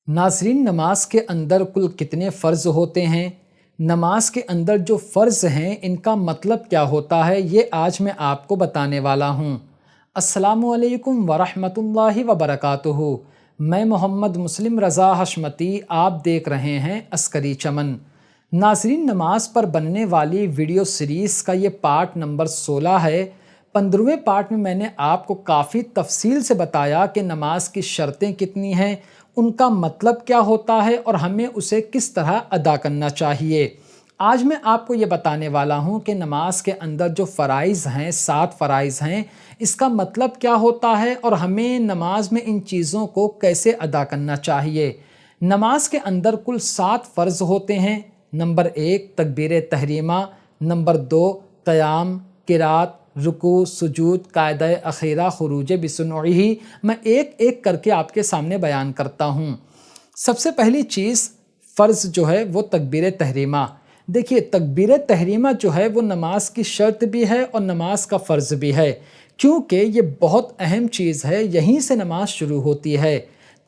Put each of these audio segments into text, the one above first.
नाज़रीन, नमाज के अंदर कुल कितने फ़र्ज़ होते हैं? नमाज के अंदर जो फ़र्ज़ हैं इनका मतलब क्या होता है, ये आज मैं आपको बताने वाला हूँ। अस्सलामु अलैकुम वरहमतुल्लाहि वबरकातुहू। मैं मोहम्मद मुस्लिम रज़ा हशमती, आप देख रहे हैं अस्करी चमन। नाज़रीन, नमाज पर बनने वाली वीडियो सीरीज़ का ये पार्ट नंबर 16 है। 15वें पार्ट में मैंने आपको काफ़ी तफसील से बताया कि नमाज की शर्तें कितनी हैं, उनका मतलब क्या होता है और हमें उसे किस तरह अदा करना चाहिए। आज मैं आपको ये बताने वाला हूँ कि नमाज के अंदर जो फ़राइज़ हैं, 7 फ़राइज़ हैं, इसका मतलब क्या होता है और हमें नमाज में इन चीज़ों को कैसे अदा करना चाहिए। नमाज के अंदर कुल 7 फ़र्ज़ होते हैं। नंबर 1 तकबीर तहरीमा, नंबर 2 क़याम, क़िरात, रुकू, सुजूद, कायदा अखीरा, खुरूज बिसुनूही। मैं एक एक करके आपके सामने बयान करता हूँ। सबसे पहली चीज़ फ़र्ज़ जो है वो तकबीर तहरीमा। देखिए, तकबीर तहरीमा जो है वो नमाज की शर्त भी है और नमाज का फ़र्ज़ भी है, क्योंकि ये बहुत अहम चीज़ है, यहीं से नमाज शुरू होती है।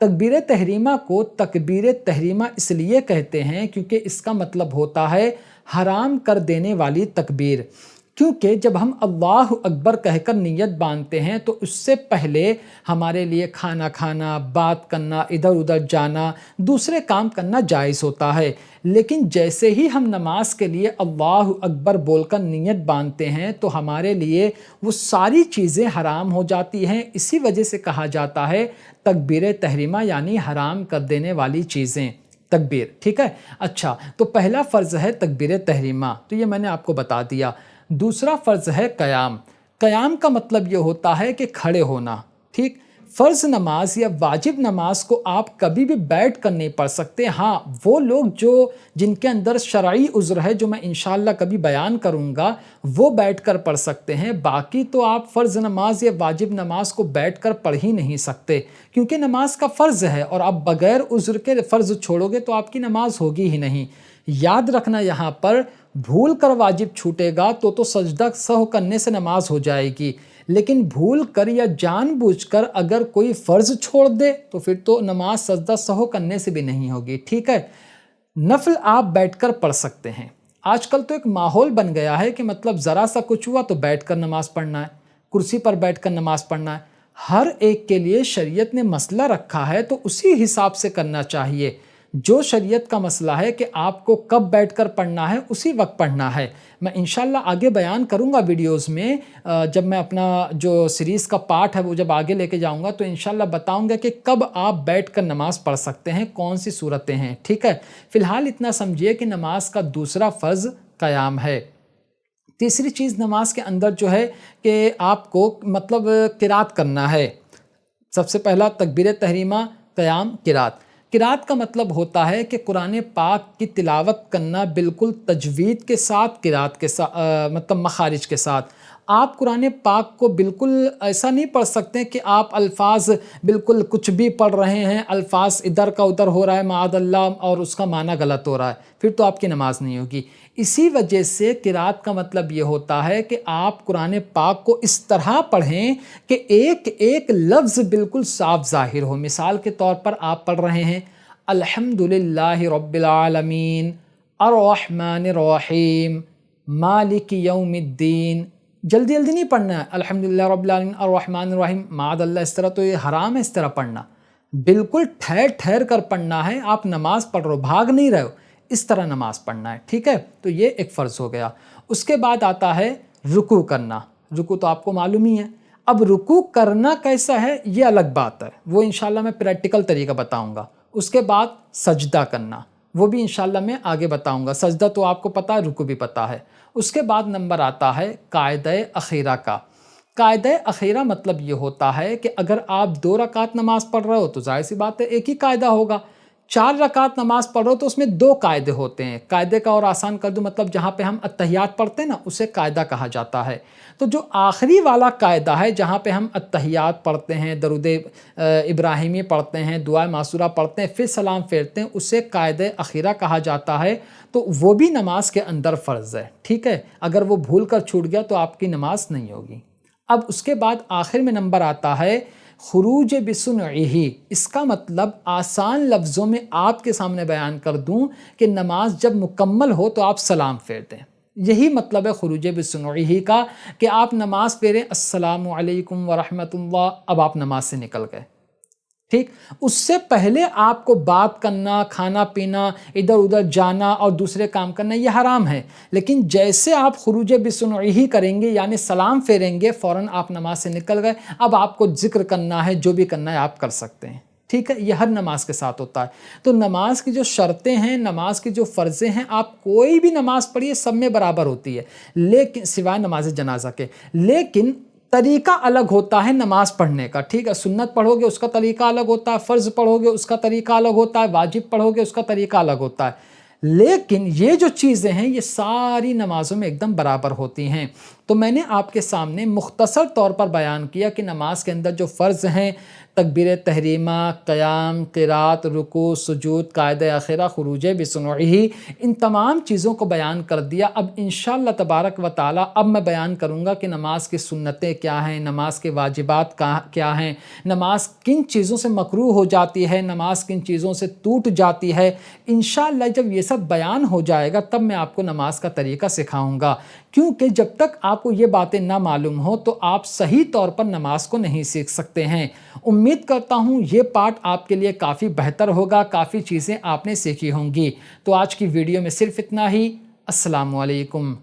तकबीर तहरीमा को तकबीर तहरीमा इसलिए कहते हैं क्योंकि इसका मतलब होता है हराम कर देने वाली तकबीर। क्योंकि जब हम अल्लाह अकबर कहकर नियत बांधते हैं तो उससे पहले हमारे लिए खाना खाना, बात करना, इधर उधर जाना, दूसरे काम करना जायज़ होता है। लेकिन जैसे ही हम नमाज के लिए अल्लाह अकबर बोलकर नियत बांधते हैं तो हमारे लिए वो सारी चीज़ें हराम हो जाती हैं। इसी वजह से कहा जाता है तकबीर तहरीमा, यानी हराम कर देने वाली चीज़ें, तकबीर। ठीक है, अच्छा, तो पहला फ़र्ज़ है तकबीर तहरीमा, तो ये मैंने आपको बता दिया। दूसरा फ़र्ज़ है क़याम। क़याम का मतलब ये होता है कि खड़े होना। ठीक, फ़र्ज़ नमाज या वाजिब नमाज को आप कभी भी बैठ कर नहीं पढ़ सकते। हाँ, वो लोग जिनके अंदर शरई उज़्र है, जो मैं इंशाअल्लाह कभी बयान करूँगा, वो बैठ कर पढ़ सकते हैं। बाकी तो आप फ़र्ज़ नमाज या वाजिब नमाज को बैठ कर पढ़ ही नहीं सकते, क्योंकि नमाज का फ़र्ज़ है और आप बग़ैर उज़्र के फ़र्ज़ छोड़ोगे तो आपकी नमाज होगी ही नहीं। याद रखना, यहाँ पर भूल कर वाजिब छूटेगा तो सजदा सहव करने से नमाज हो जाएगी, लेकिन भूल कर या जानबूझकर अगर कोई फ़र्ज़ छोड़ दे तो फिर तो नमाज सजदा सहव करने से भी नहीं होगी। ठीक है, नफ़ल आप बैठकर पढ़ सकते हैं। आजकल तो एक माहौल बन गया है कि मतलब ज़रा सा कुछ हुआ तो बैठकर नमाज़ पढ़ना है, कुर्सी पर बैठकर नमाज़ पढ़ना है। हर एक के लिए शरीयत ने मसला रखा है तो उसी हिसाब से करना चाहिए। जो शरीयत का मसला है कि आपको कब बैठकर पढ़ना है, उसी वक्त पढ़ना है। मैं इंशाअल्लाह आगे बयान करूंगा वीडियोस में, जब मैं अपना जो सीरीज़ का पार्ट है वो जब आगे लेके जाऊंगा तो इंशाअल्लाह बताऊंगा कि कब आप बैठकर नमाज़ पढ़ सकते हैं, कौन सी सूरतें हैं। ठीक है, फ़िलहाल इतना समझिए कि नमाज का दूसरा फ़र्ज़ क़याम है। तीसरी चीज़ नमाज के अंदर जो है कि आपको मतलब क़िरात करना है। सबसे पहला तकबीर तहरीमा, क़याम, क़िरात। क़िरात का मतलब होता है कि कुरान पाक की तिलावत करना बिल्कुल तजवीद के साथ, क़िरात के साथ, मतलब मखारिज के साथ। आप कुरान पाक को बिल्कुल ऐसा नहीं पढ़ सकते कि आप अल्फाज बिल्कुल कुछ भी पढ़ रहे हैं, अल्फाज इधर का उधर हो रहा है माअज़ल्लाह और उसका माना गलत हो रहा है, फिर तो आपकी नमाज नहीं होगी। इसी वजह से क़िरात का मतलब ये होता है कि आप कुरान पाक को इस तरह पढ़ें कि एक एक लफ्ज़ बिल्कुल साफ ज़ाहिर हो। मिसाल के तौर पर आप पढ़ रहे हैं अल्हम्दुलिल्लाहि रब्बिल आलमीन अर्रहमानिर रहीम मालिकि यौमिद्दीन। जल्दी जल्दी नहीं पढ़ना है अल्हम्दुलिल्लाह रब्बिल आलमीन अर्रहमानिर रहीम माअज़ल्लाह, इस तरह तो ये हराम है इस तरह पढ़ना। बिल्कुल ठहर ठहर कर पढ़ना है। आप नमाज पढ़ रहे हो, भाग नहीं रहे हो, इस तरह नमाज पढ़ना है। ठीक है, तो ये एक फ़र्ज़ हो गया। उसके बाद आता है रुकू करना। रुकू तो आपको मालूम ही है। अब रुकू करना कैसा है ये अलग बात है, वो इंशाल्लाह मैं प्रैक्टिकल तरीका बताऊंगा। उसके बाद सजदा करना, वो भी इंशाल्लाह मैं आगे बताऊंगा। सजदा तो आपको पता है, रुकू भी पता है। उसके बाद नंबर आता है कायदा अखीरा का। कायदा अखीरा मतलब ये होता है कि अगर आप 2 रकात नमाज पढ़ रहे हो तो जाहिर सी बात है एक ही कायदा होगा। 4 रकात नमाज पढ़ रहे हो तो उसमें 2 कायदे होते हैं। कायदे का और आसान कर दूं, मतलब जहाँ पे हम अत्तहियात पढ़ते हैं ना, उसे कायदा कहा जाता है। तो जो आखिरी वाला कायदा है जहाँ पे हम अत्तहियात पढ़ते हैं, दरूद इब्राहिमी पढ़ते हैं, दुआ मासूरा पढ़ते हैं, फिर सलाम फेरते हैं, उसे कायदा अखीरा कहा जाता है। तो वो भी नमाज के अंदर फ़र्ज़ है। ठीक है, अगर वो भूल कर छूट गया तो आपकी नमाज नहीं होगी। अब उसके बाद आखिर में नंबर आता है خروج بسنعہ، اس کا مطلب آسان لفظوں میں آپ کے سامنے بیان کر دوں کہ نماز جب مکمل ہو تو آپ سلام پھیر دیں۔ یہی مطلب ہے خروج بسنعہ کا کہ آپ نماز پڑھیں السلام علیکم ورحمۃ اللہ، اب آپ نماز سے نکل گئے۔ ٹھیک، اس سے پہلے آپ کو بات کرنا، کھانا پینا، ادھر ادھر جانا اور دوسرے کام کرنا یہ حرام ہے، لیکن جیسے آپ خروج بسنعہ کریں گے یعنی سلام پھیریں گے، فوراً آپ نماز سے نکل گئے، اب آپ کو ذکر کرنا ہے، جو بھی کرنا ہے آپ کر سکتے ہیں۔ ٹھیک ہے، یہ ہر نماز کے ساتھ ہوتا ہے۔ تو نماز کی جو شرطیں ہیں، نماز کی جو فرضیں ہیں، آپ کوئی بھی نماز پڑھیے سب میں برابر ہوتی ہے، لیکن سوائے نماز جنازہ کے، لیکن طریقہ الگ ہوتا ہے نماز پڑھنے کا۔ ٹھیک ہے، سنت پڑھو گے اس کا طریقہ الگ ہوتا ہے، فرض پڑھو گے اس کا طریقہ الگ ہوتا ہے، واجب پڑھو گے اس کا طریقہ الگ ہوتا ہے، لیکن یہ جو چیزیں ہیں یہ ساری نمازوں میں ایک دم برابر ہوتی ہیں۔ تو میں نے آپ کے سامنے مختصر طور پر بیان کیا کہ نماز کے اندر جو فرض ہیں، تکبیر تحریمہ، قیام، قرات، رکوع، سجود، قاعدہ اخیرہ، خروج بسنعہ، ان تمام چیزوں کو بیان کر دیا۔ اب انشاءاللہ تبارک و تعالی اب میں بیان کروں گا کہ نماز کی سنتیں کیا ہیں، نماز کے واجبات کیا ہیں، نماز کن چیزوں سے مکروہ ہو جاتی ہے، نماز کن چیزوں سے ٹوٹ جاتی ہے۔ انشاءاللہ جب یہ سب بیان ہو جائے گا تب میں آپ کو نماز کا طریقہ سکھاؤں گا، کیونکہ جب تک آپ کو یہ باتیں نہ معلوم ہو تو آپ صحیح طور پر نماز کو نہیں سیکھ سکتے ہیں۔ امید کرتا ہوں یہ پارٹ آپ کے لیے کافی بہتر ہوگا، کافی چیزیں آپ نے سیکھی ہوں گی۔ تو آج کی ویڈیو میں صرف اتنا ہی۔ السلام علیکم۔